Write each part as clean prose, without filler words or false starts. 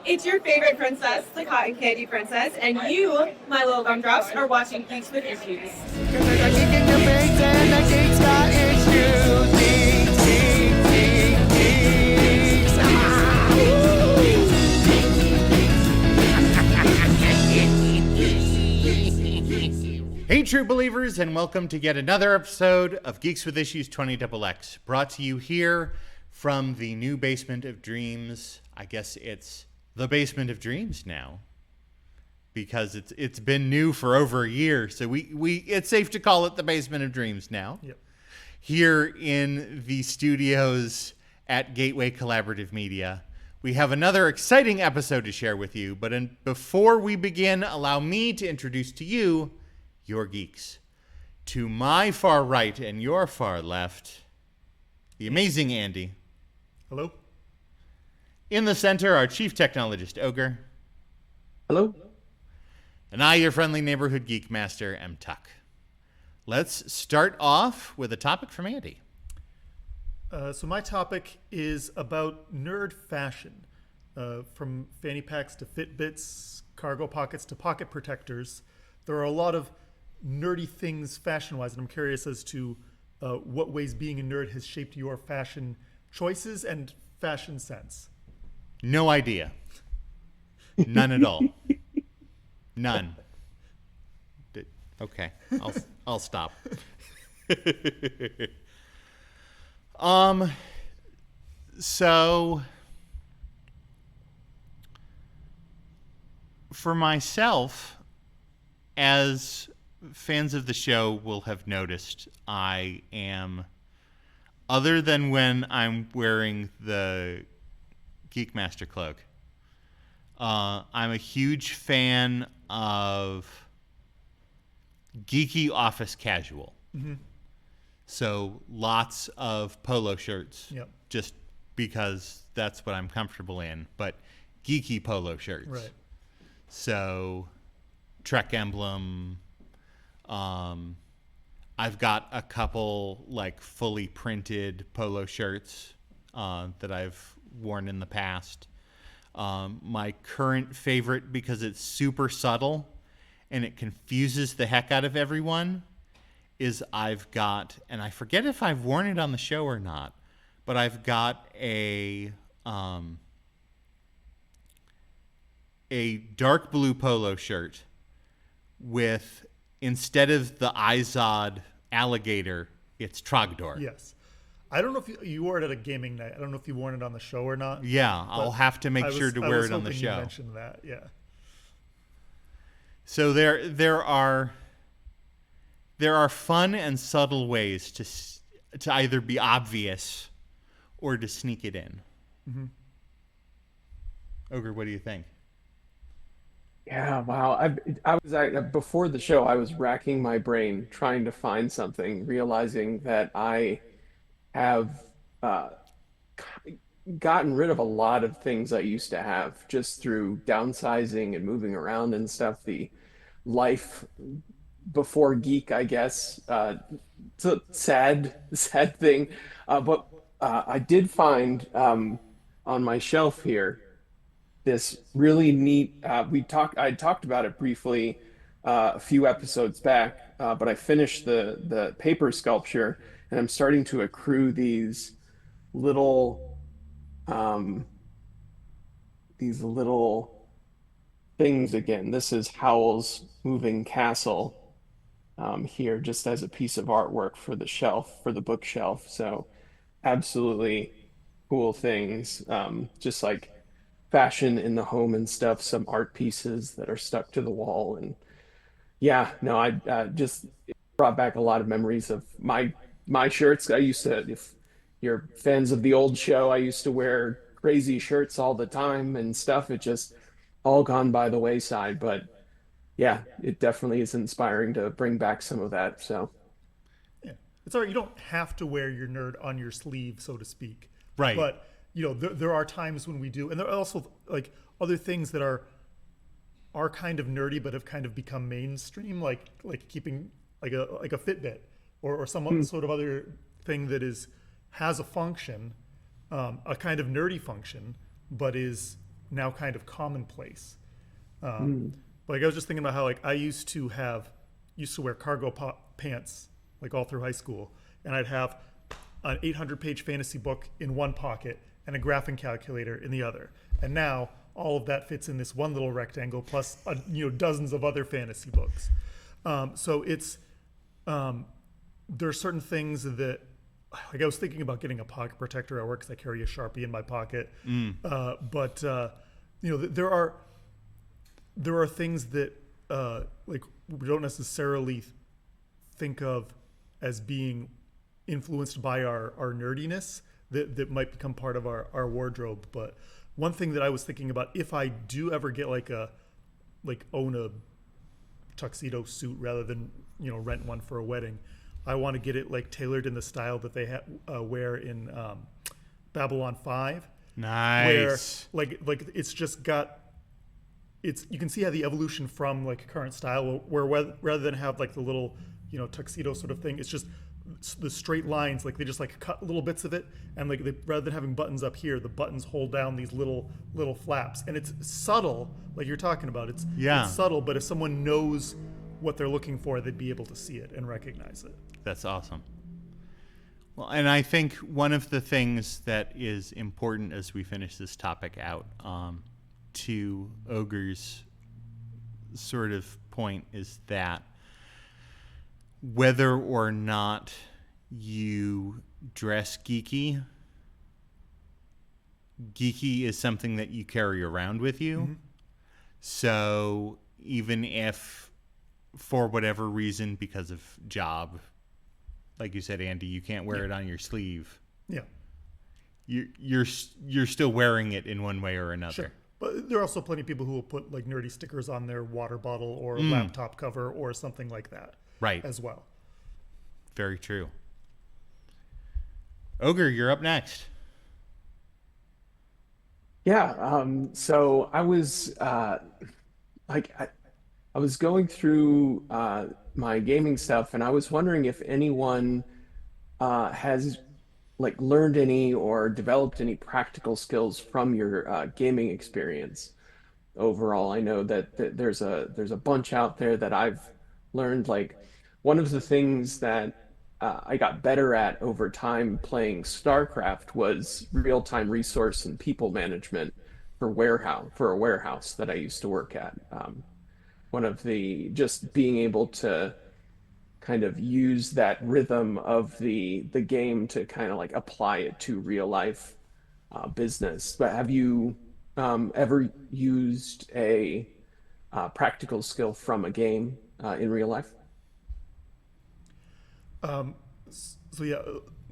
It's your favorite princess, the cotton candy princess, and you, my little gumdrops, are watching Geeks With Issues. Cause there's a geek in your face and the geek's got issues. Geeks. Hey, true believers, and welcome to yet another episode of Geeks With Issues 20XX, brought to you here from the new Basement of Dreams. I guess it's the Basement of Dreams now, because it's been new for over a year, so it's safe to call it the Basement of Dreams now. Yep. Here in the studios at Gateway Collaborative Media, we have another exciting episode to share with you, but before we begin, allow me to introduce to you your geeks. To my far right and your far left, the amazing Andy. Hello? In the center, our chief technologist, Ogre. Hello? And I, your friendly neighborhood geek master, M. Tuck. Let's start off with a topic from Andy. So my topic is about nerd fashion. From fanny packs to Fitbits, cargo pockets to pocket protectors. There are a lot of nerdy things fashion-wise, and I'm curious as to what ways being a nerd has shaped your fashion choices and fashion sense. No idea. None at all. None. Okay, I'll stop. So for myself, as fans of the show will have noticed, I am, other than when I'm wearing the Geek Master cloak, I'm a huge fan of geeky office casual. Mm-hmm. So lots of polo shirts, Yep. just because that's what I'm comfortable in, but geeky polo shirts. Right. So Trek emblem. I've got a couple like fully printed polo shirts that I've worn in the past. My current favorite, because it's super subtle and it confuses the heck out of everyone, is I've got, and I forget if I've worn it on the show or not, but I've got a dark blue polo shirt with, instead of the Izod alligator, it's Trogdor. Yes. I don't know if you wore it at a gaming night. I don't know if you worn it on the show or not. Yeah, I'll have to make sure to wear it on the show. You mentioned that, yeah. So there are fun and subtle ways to either be obvious or to sneak it in. Mm-hmm. Ogre, what do you think? Yeah, wow. I before the show, I was racking my brain trying to find something, realizing that I have gotten rid of a lot of things I used to have just through downsizing and moving around and stuff. The life before geek, I guess. It's a sad thing. But I did find on my shelf here this really neat. I talked about it briefly a few episodes back, but I finished the paper sculpture, and I'm starting to accrue little these little things again. This is Howl's moving castle here, just as a piece of artwork for the bookshelf. So absolutely cool things, just like fashion in the home and stuff, some art pieces that are stuck to the wall. And yeah, no, I just it brought back a lot of memories of my shirts. I used to, if you're fans of the old show, I used to wear crazy shirts all the time and stuff. It just all gone by the wayside, but yeah, it definitely is inspiring to bring back some of that. So Yeah. It's all right. You don't have to wear your nerd on your sleeve, so to speak. Right. But there are times when we do, and there are also like other things that are kind of nerdy but have kind of become mainstream, like keeping like a Fitbit or some sort of other thing that has a function, a kind of nerdy function, but is now kind of commonplace. Like I was just thinking about how like I used to wear cargo pants like all through high school, and I'd have an 800-page fantasy book in one pocket and a graphing calculator in the other. And now all of that fits in this one little rectangle plus dozens of other fantasy books. So it's there are certain things that, like I was thinking about getting a pocket protector at work because I carry a Sharpie in my pocket. But there are things that like we don't necessarily think of as being influenced by our nerdiness that might become part of our wardrobe. But one thing that I was thinking about, if I do ever get own a tuxedo suit rather than rent one for a wedding, I want to get it like tailored in the style that they wear in Babylon 5. Nice. Where like it's just got, you can see how the evolution from like current style, where rather than have like the little tuxedo sort of thing, it's just the straight lines. Like they just like cut little bits of it, and like rather than having buttons up here, the buttons hold down these little flaps, and it's subtle, like you're talking about. It's subtle, but if someone knows what they're looking for, they'd be able to see it and recognize it. That's awesome. Well, and I think one of the things that is important as we finish this topic out, to Ogre's sort of point, is that whether or not you dress geeky is something that you carry around with you. Mm-hmm. So even if for whatever reason, because of job, like you said, Andy, you can't wear it on your sleeve. Yeah. You're still wearing it in one way or another. Sure. But there are also plenty of people who will put like nerdy stickers on their water bottle or laptop cover or something like that. Right. As well. Very true. Ogre, you're up next. Yeah. So I was I was going through my gaming stuff, and I was wondering if anyone has like learned any or developed any practical skills from your gaming experience overall. I know that there's a bunch out there that I've learned. Like one of the things that I got better at over time playing StarCraft was real-time resource and people management for a warehouse that I used to work at. One of the just being able to kind of use that rhythm of the game to kind of like apply it to real life business. But have you ever used a practical skill from a game in real life? So yeah,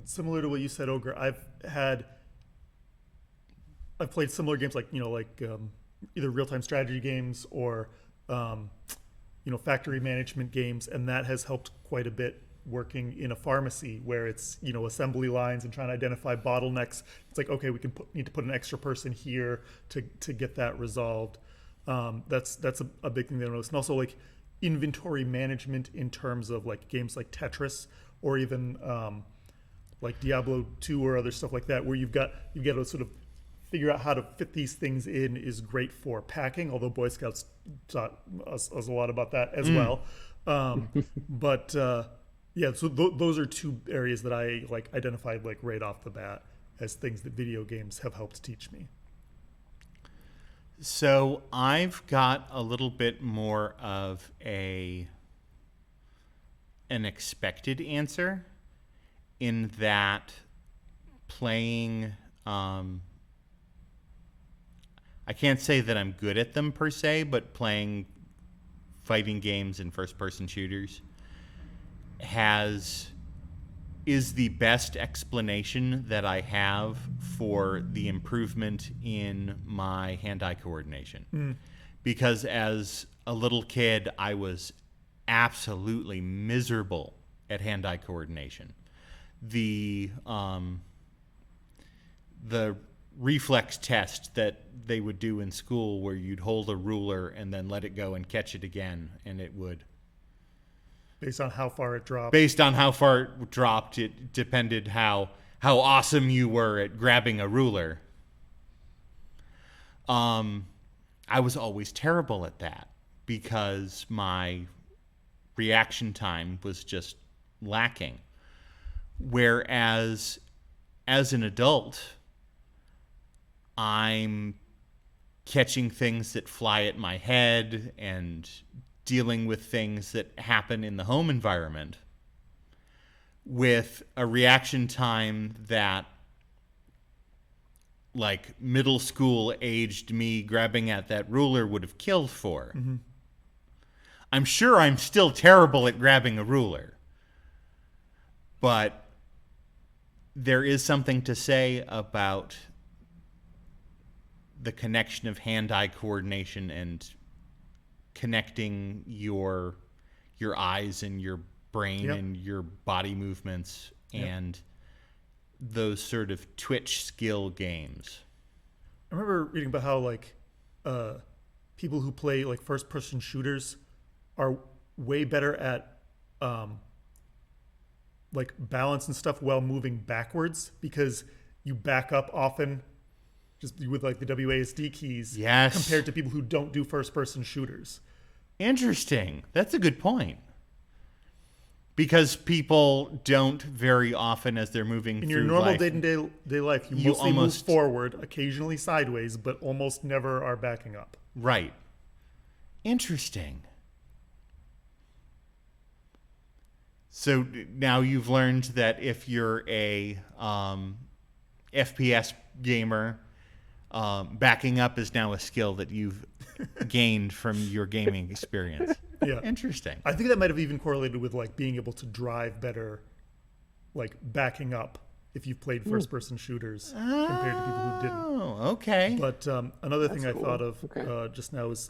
similar to what you said, Ogre, I've played similar games like either real-time strategy games or factory management games, and that has helped quite a bit working in a pharmacy where it's assembly lines and trying to identify bottlenecks. It's like, okay, we need to put an extra person here to get that resolved. That's a big thing that I noticed. And also like inventory management in terms of like games like Tetris or even like Diablo 2 or other stuff like that, where you've got to sort of figure out how to fit these things in, is great for packing, although Boy Scouts taught us a lot about that as well. But so those are two areas that I like identified like right off the bat as things that video games have helped teach me. So I've got a little bit more of an expected answer, in that playing, I can't say that I'm good at them per se, but playing fighting games and first-person shooters is the best explanation that I have for the improvement in my hand-eye coordination. Because as a little kid, I was absolutely miserable at hand-eye coordination. The reflex test that they would do in school, where you'd hold a ruler and then let it go and catch it again, and it would, based on how far it dropped, it depended how awesome you were at grabbing a ruler. I was always terrible at that because my reaction time was just lacking. Whereas as an adult, I'm catching things that fly at my head and dealing with things that happen in the home environment with a reaction time that, like, middle school aged me grabbing at that ruler would have killed for. Mm-hmm. I'm sure I'm still terrible at grabbing a ruler, but there is something to say about the connection of hand-eye coordination and connecting your eyes and your brain and your body movements and those sort of twitch skill games. I remember reading about how like people who play like first-person shooters are way better at like balance and stuff while moving backwards because you back up often just with like the WASD keys compared to people who don't do first-person shooters. Interesting. That's a good point. Because people don't very often, as they're moving in through your normal life, day-to-day life, you mostly move forward, occasionally sideways, but almost never are backing up. Right. Interesting. So now you've learned that if you're a FPS gamer, backing up is now a skill that you've gained from your gaming experience. Yeah. Interesting. I think that might have even correlated with like being able to drive better, like backing up if you've played first-person shooters compared to people who didn't. Oh, okay. But another thing I thought of just now is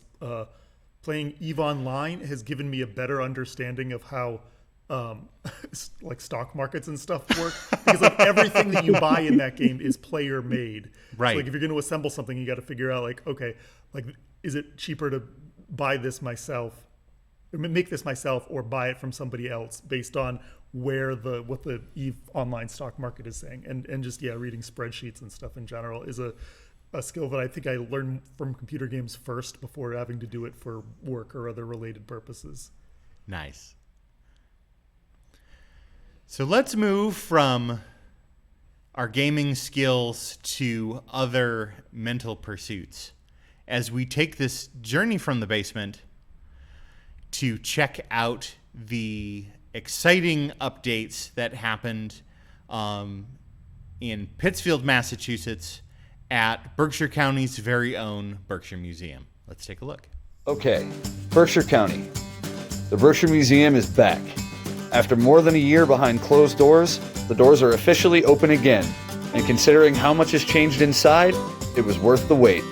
playing EVE Online has given me a better understanding of how like stock markets and stuff work, because like everything that you buy in that game is player made. Right. So, like if you're going to assemble something, you got to figure out like, okay, like is it cheaper to buy this myself, or make this myself, or buy it from somebody else based on what the EVE Online stock market is saying, and just reading spreadsheets and stuff in general is a skill that I think I learned from computer games first before having to do it for work or other related purposes. Nice. So let's move from our gaming skills to other mental pursuits as we take this journey from the basement to check out the exciting updates that happened in Pittsfield, Massachusetts at Berkshire County's very own Berkshire Museum. Let's take a look. Okay, Berkshire County. The Berkshire Museum is back. After more than a year behind closed doors, the doors are officially open again, and considering how much has changed inside, it was worth the wait.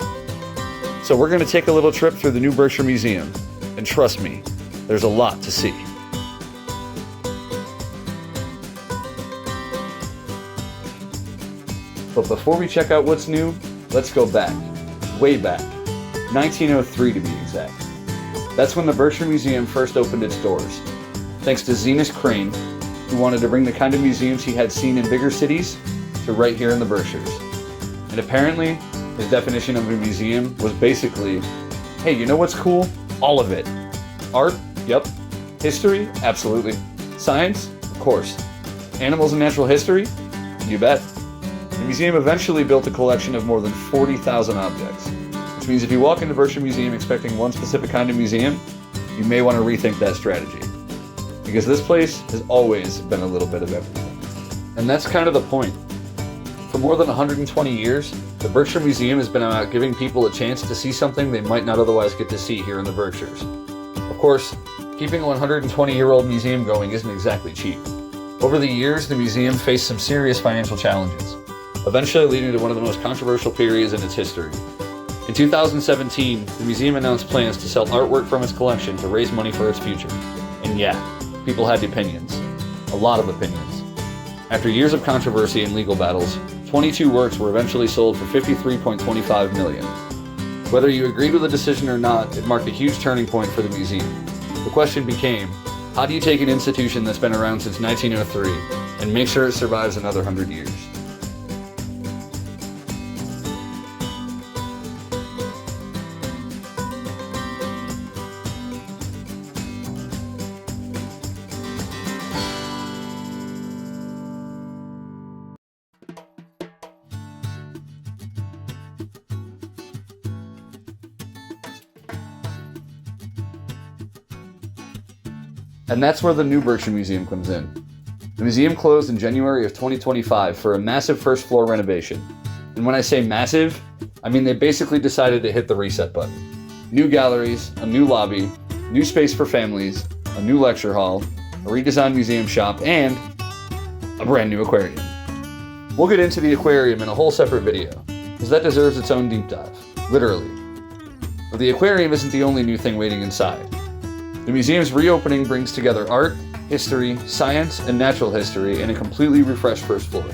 So we're going to take a little trip through the new Berkshire Museum, and trust me, there's a lot to see. But before we check out what's new, let's go back, way back, 1903 to be exact. That's when the Berkshire Museum first opened its doors. Thanks to Zenas Crane, who wanted to bring the kind of museums he had seen in bigger cities to right here in the Berkshires. And apparently, his definition of a museum was basically, hey, you know what's cool? All of it. Art? Yep. History? Absolutely. Science? Of course. Animals and natural history? You bet. The museum eventually built a collection of more than 40,000 objects, which means if you walk into Berkshire Museum expecting one specific kind of museum, you may want to rethink that strategy. Because this place has always been a little bit of everything. And that's kind of the point. For more than 120 years, the Berkshire Museum has been about giving people a chance to see something they might not otherwise get to see here in the Berkshires. Of course, keeping a 120-year-old museum going isn't exactly cheap. Over the years, the museum faced some serious financial challenges, eventually leading to one of the most controversial periods in its history. In 2017, the museum announced plans to sell artwork from its collection to raise money for its future. And yeah, people had opinions. A lot of opinions. After years of controversy and legal battles, 22 works were eventually sold for $53.25 million. Whether you agreed with the decision or not, it marked a huge turning point for the museum. The question became, how do you take an institution that's been around since 1903 and make sure it survives another 100 years? And that's where the new Berkshire Museum comes in. The museum closed in January of 2025 for a massive first floor renovation. And when I say massive, I mean they basically decided to hit the reset button. New galleries, a new lobby, new space for families, a new lecture hall, a redesigned museum shop, and a brand new aquarium. We'll get into the aquarium in a whole separate video, because that deserves its own deep dive, literally. But the aquarium isn't the only new thing waiting inside. The museum's reopening brings together art, history, science, and natural history in a completely refreshed first floor.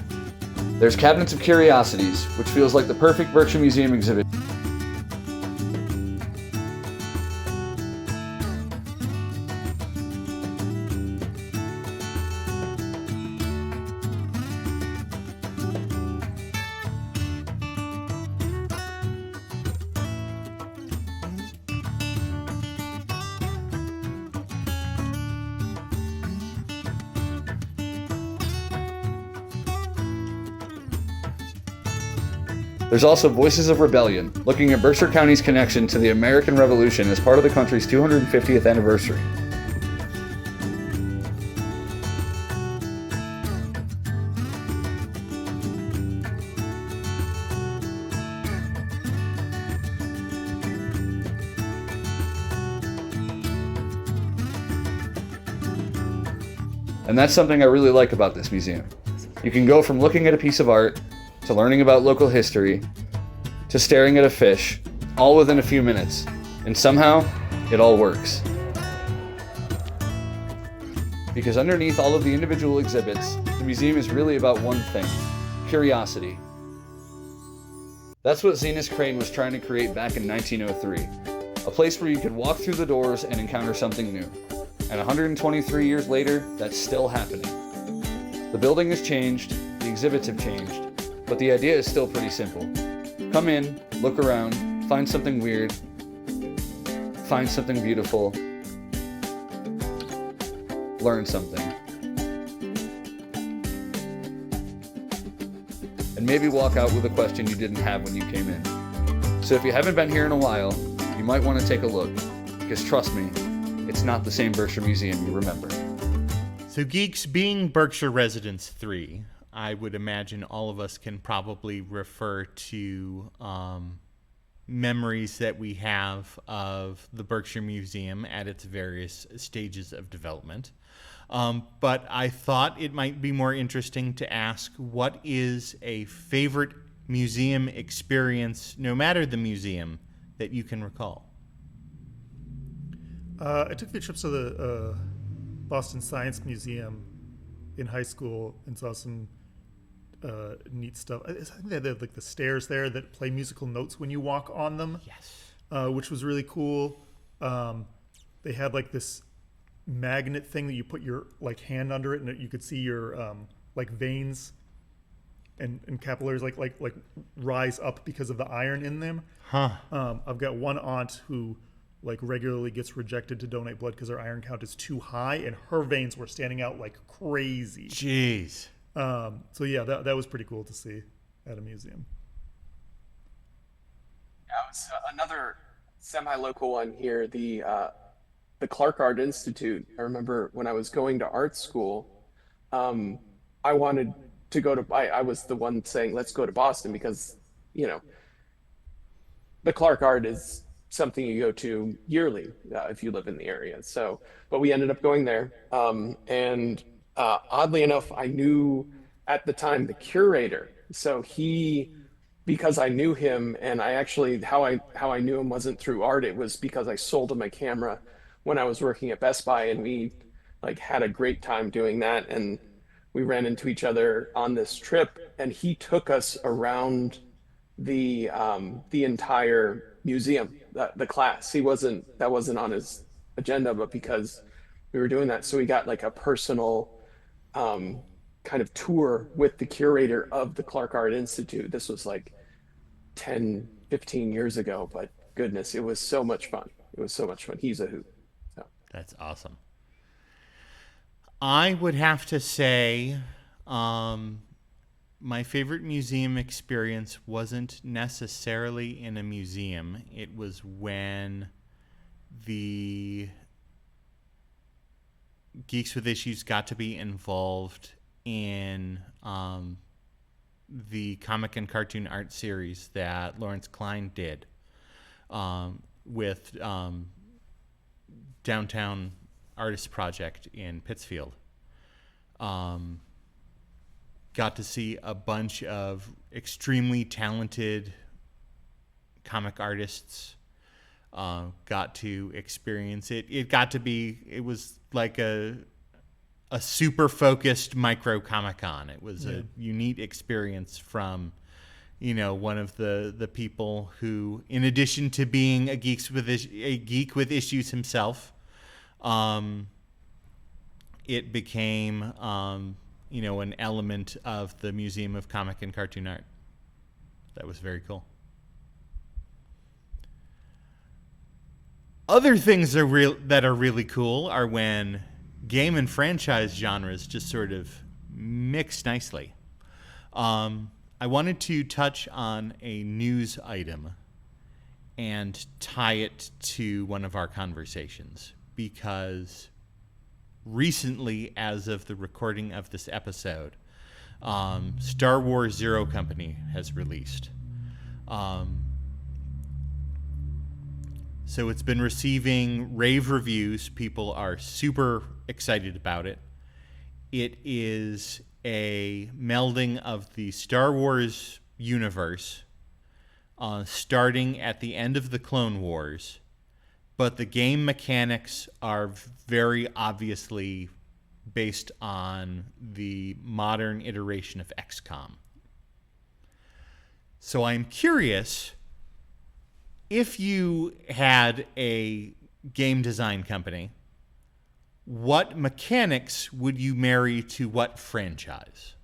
There's cabinets of curiosities, which feels like the perfect Berkshire Museum exhibit. There's also Voices of Rebellion, looking at Berkshire County's connection to the American Revolution as part of the country's 250th anniversary. And that's something I really like about this museum. You can go from looking at a piece of art, to learning about local history, to staring at a fish, all within a few minutes. And somehow, it all works. Because underneath all of the individual exhibits, the museum is really about one thing: curiosity. That's what Zenas Crane was trying to create back in 1903. A place where you could walk through the doors and encounter something new. And 123 years later, that's still happening. The building has changed, the exhibits have changed, but the idea is still pretty simple. Come in, look around, find something weird, find something beautiful, learn something. And maybe walk out with a question you didn't have when you came in. So if you haven't been here in a while, you might want to take a look, because trust me, it's not the same Berkshire Museum you remember. So Geeks, being Berkshire residents 3, I would imagine all of us can probably refer to memories that we have of the Berkshire Museum at its various stages of development. But I thought it might be more interesting to ask, what is a favorite museum experience, no matter the museum, that you can recall? I took the trips to the Boston Science Museum in high school and saw some neat stuff. I think they had like the stairs there that play musical notes when you walk on them. Yes. Which was really cool. They had like this magnet thing that you put your like hand under it, and you could see your like veins and capillaries like rise up because of the iron in them. Huh. I've got one aunt who like regularly gets rejected to donate blood because her iron count is too high, and her veins were standing out like crazy. Jeez. So yeah, that was pretty cool to see at a museum. Yeah, it was another semi-local one here, the Clark Art Institute. I remember when I was going to art school, I wanted to go to. I was the one saying, "Let's go to Boston," because the Clark Art is something you go to yearly if you live in the area. So, but we ended up going there, and oddly enough, I knew at the time the curator. So because I knew him, and I actually how I knew him wasn't through art. It was because I sold him a camera when I was working at Best Buy, and we like had a great time doing that. And we ran into each other on this trip, and he took us around the entire museum, the class. That wasn't on his agenda, but because we were doing that, so we got like a personal kind of tour with the curator of the Clark Art Institute. This was like 10, 15 years ago, but goodness, it was so much fun. He's a hoot. So. That's awesome. I would have to say my favorite museum experience wasn't necessarily in a museum. It was when the Geeks with Issues got to be involved in the comic and cartoon art series that Lawrence Klein did with Downtown Artist Project in Pittsfield. Got to see a bunch of extremely talented comic artists. Got to experience it. It was like a super focused micro Comic-Con. It was a unique experience from, one of the people who, in addition to being a geek with issues himself, it became, an element of the Museum of Comic and Cartoon Art. That was very cool. Other things that are really cool are when game and franchise genres just sort of mix nicely. I wanted to touch on a news item and tie it to one of our conversations, because recently, as of the recording of this episode, Star Wars Zero Company has released. So it's been receiving rave reviews. People are super excited about it. It is a melding of the Star Wars universe, starting at the end of the Clone Wars, but the game mechanics are very obviously based on the modern iteration of XCOM. So I'm curious, if you had a game design company, what mechanics would you marry to what franchise?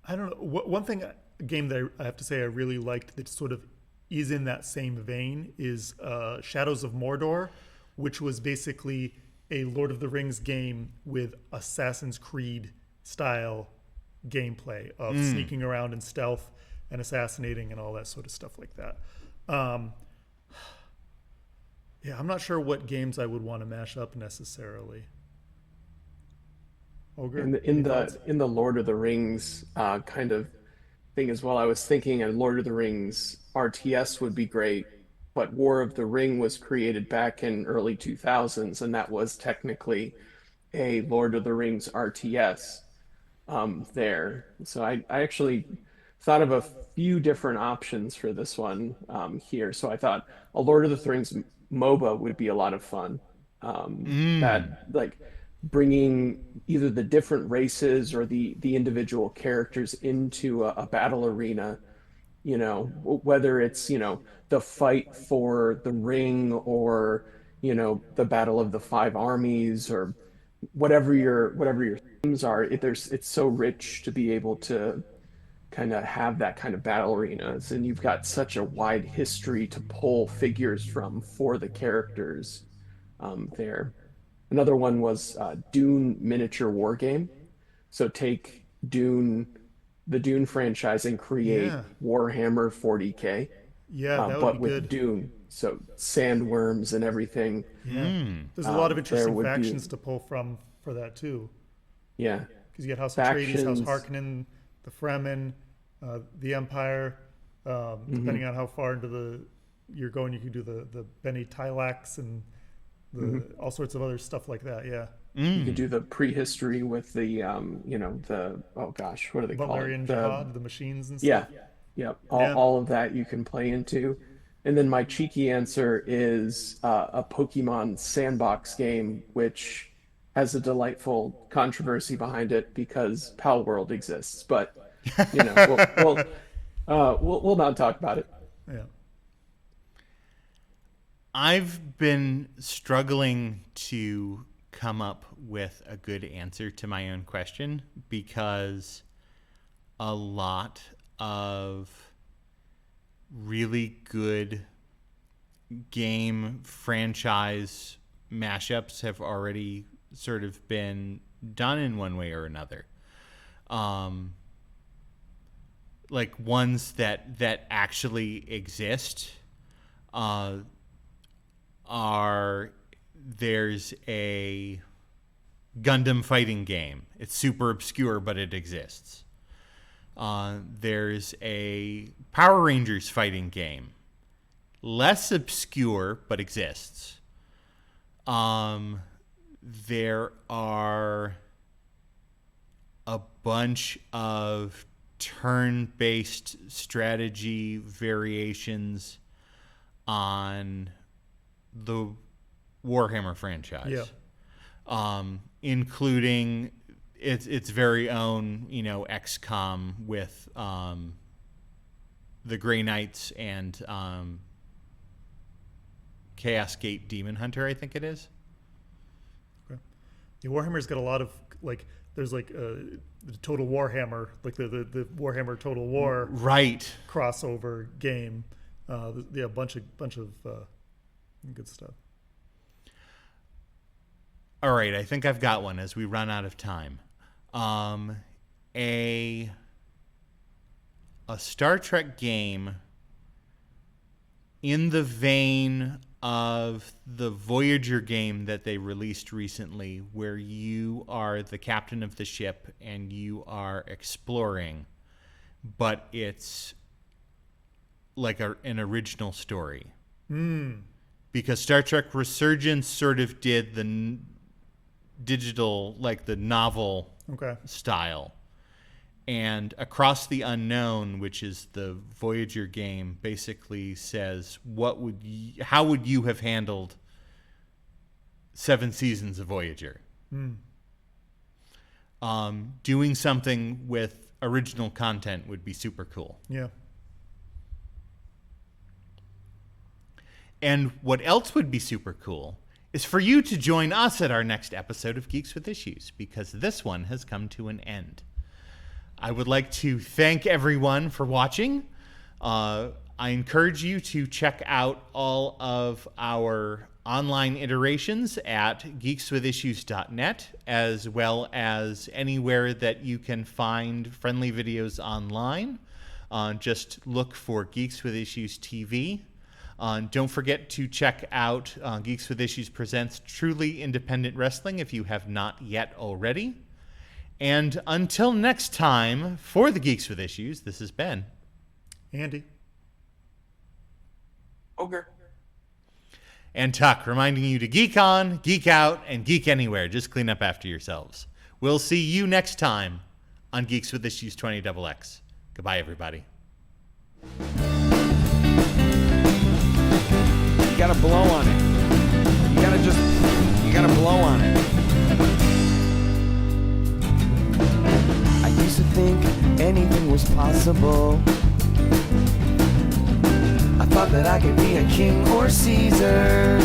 I don't know. One thing, a game that I have to say I really liked that sort of is in that same vein is Shadows of Mordor, which was basically a Lord of the Rings game with Assassin's Creed style gameplay of sneaking around in stealth and assassinating and all that sort of stuff like that. I'm not sure what games I would want to mash up necessarily. Ogre, in the Lord of the Rings kind of thing as well, I was thinking a Lord of the Rings RTS would be great, but War of the Ring was created back in early 2000s, and that was technically a Lord of the Rings RTS. There. So I actually thought of a few different options for this one here. So I thought a Lord of the Rings MOBA would be a lot of fun. That like bringing either the different races or the individual characters into a battle arena, whether it's, the fight for the ring or, the battle of the five armies or whatever your themes are. It's so rich to be able to kind of have that kind of battle arenas, and you've got such a wide history to pull figures from for the characters there. Another one was Dune miniature war game. So take the Dune franchise and create Warhammer 40K. Yeah, that would but be with good. Dune, so sandworms and everything. Yeah, there's a lot of interesting would be- factions to pull from for that too. Yeah, Because you get House Atreides, House Factions. Harkonnen, the Fremen, the Empire. Depending on how far into you're going, you can do the Bene Tilax and all sorts of other stuff like that. Yeah, you could do the prehistory with the oh gosh, what do they call Butlerian it? Jihad, the machines and Yeah, stuff. yep. Yeah. All of that you can play into. And then my cheeky answer is a Pokemon sandbox game, which has a delightful controversy behind it because Pal World exists. But we'll not talk about it. Yeah. I've been struggling to come up with a good answer to my own question because a lot of really good game franchise mashups have already sort of been done in one way or another. Like ones that actually exist there's a Gundam fighting game. It's super obscure, but it exists. There's a Power Rangers fighting game. Less obscure, but exists. There are a bunch of turn-based strategy variations on the Warhammer franchise. Yeah. Including its very own, XCOM with the Grey Knights and Chaos Gate Demon Hunter, I think it is. Okay. Yeah, Warhammer's got a lot of there's the Total Warhammer, the Warhammer Total War right crossover game. A bunch of good stuff. All right, I think I've got one as we run out of time. A Star Trek game in the vein of the Voyager game that they released recently, where you are the captain of the ship and you are exploring, but it's like an original story. Because Star Trek Resurgence sort of did the digital, the novel style. And Across the Unknown, which is the Voyager game, basically says, how would you have handled 7 seasons of Voyager? Doing something with original content would be super cool. Yeah. And what else would be super cool is for you to join us at our next episode of Geeks With Issues, because this one has come to an end. I would like to thank everyone for watching. I encourage you to check out all of our online iterations at geekswithissues.net, as well as anywhere that you can find friendly videos online. Just look for Geeks With Issues TV. Don't forget to check out Geeks With Issues Presents Truly Independent Wrestling if you have not yet already. And until next time, for the Geeks With Issues, this is Ben. Andy. Ogre. And Tuck, reminding you to geek on, geek out, and geek anywhere. Just clean up after yourselves. We'll see you next time on Geeks With Issues 20XX. Goodbye, everybody. You gotta blow on it. You gotta blow on it. I used to think anything was possible. I thought that I could be a king or Caesar.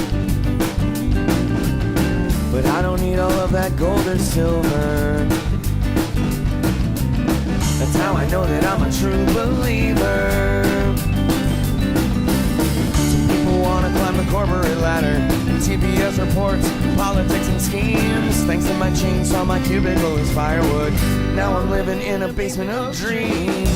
But I don't need all of that gold or silver. That's how I know that I'm a true believer. Some people wanna climb the corporate ladder, TPS reports, politics and schemes. Thanks to my chainsaw, my cubicle is firewood. Now I'm living in a basement of dreams.